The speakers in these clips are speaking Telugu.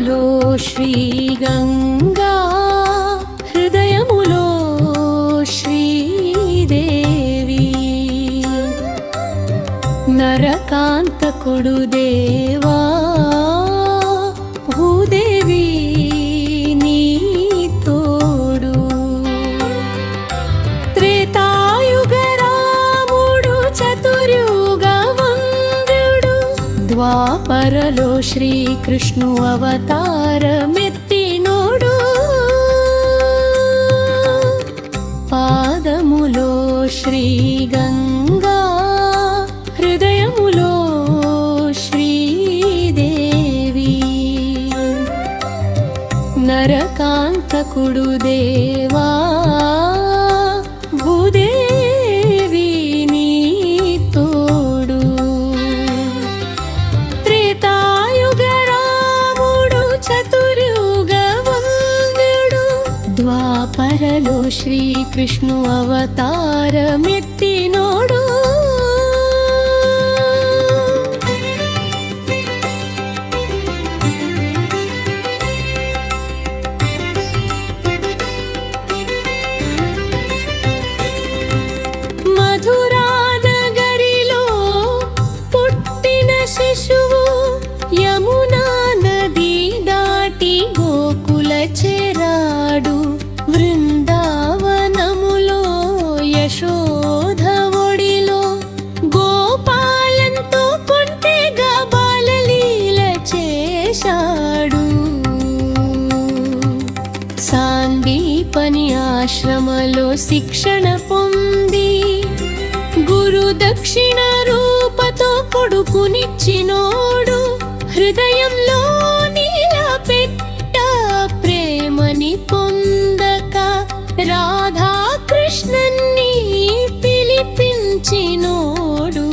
పాదములో శ్రీ గంగా, హృదయములో శ్రీదేవి. నరకాంతకుడు దేవా భూదేవి నీ తోడు. త్రేతాయుగ రాముడు చతుర్యుగ వంద్యుడు, ద్వాపరలో శ్రీకృష్ణు అవతారమెత్తినోడు. పాదములో శ్రీ గంగా, హృదయములో శ్రీదేవి. నరకాంతకుడు దేవా భూదేవి నీ తోడు. త్రేతాయుగ రాముడు చతుర్యుగ వంద్యుడు, ద్వాపరలో శ్రీకృష్ణు అవతారమెత్తినోడు. మధురానగరిలో పుట్టిన శిశువు యమునా నది దాటి గోకుల చేరాడు. వృందావనములో యశోద ఒడిలో గోపాలంతో కొంటెగా బాలలీల చేశాడు. సాందీపని ఆశ్రమలో శిక్షణ పొంది గురు దక్షిణ రూపతో కొడుకునిచ్చినోడు. హృదయంలో నిలపెట్ట ప్రేమని పొందక రాధాకృష్ణన్ని పిలిపించినోడు.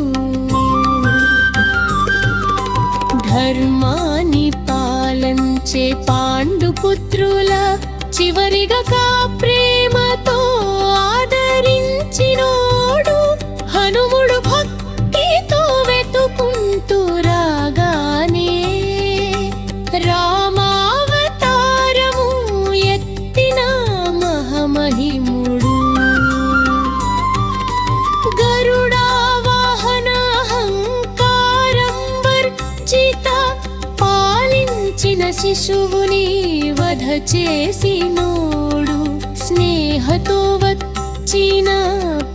ధర్మాన్ని పాలించే పాండుపుత్రుల చివరిగా ప్రేమతో ఆదరించినోడు. హనుముడు భక్తితో వెతుకుంటూ రాగానే రామావతారము ఎత్తిన మహమహిముడు. గరుడా వాహన అహంకారం వర్జిత పాలించిన శిశువుని వధ చేసినోడు. స్నేహతో వచ్చిన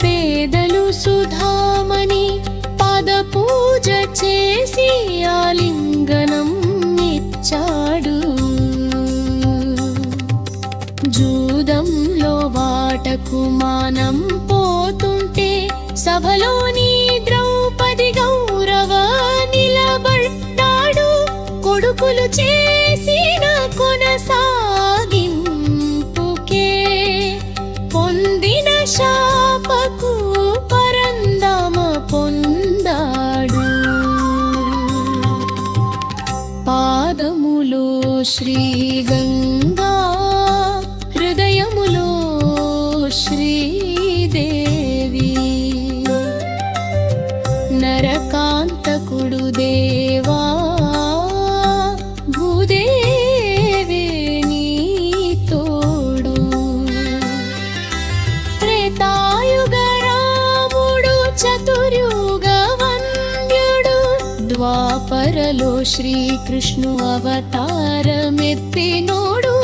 పేదలు సుధామణి పాద పూజ చేసి ఆలింగనం ఇచ్చాడు. జూదంలో వాటకు మానం పోతుంటే సభలోని ద్రౌపది గౌరవ నిలబడ్డాడు. కొడుకులు చేసిన కొనసాగింపుకే పొందిన శాపకు పరందమ పొందాడు. పాదములో శ్రీ గంగా, హృదయములో శ్రీదేవి. నరకాంతకుడు దేవా భూదేవి నీ తోడు. త్రేతాయుగ రాముడు చతుర్యుగ వంద్యుడు, ద్వాపరలో శ్రీకృష్ణు అవతారమెత్తినోడు.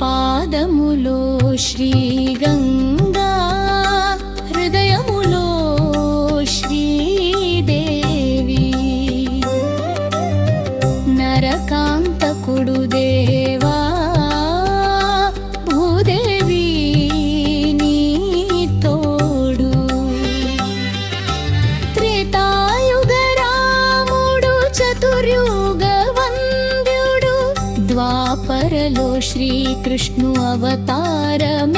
పాదములో శ్రీ గంగా, హృదయములో శ్రీదేవి. నరకాంతకుడు దేవా భూదేవి నీ తోడు. త్రేతాయుగ రాముడు చతుర్యుగ వంద్యుడు, శ్రీకృష్ణు అవతారమెత్తినోడు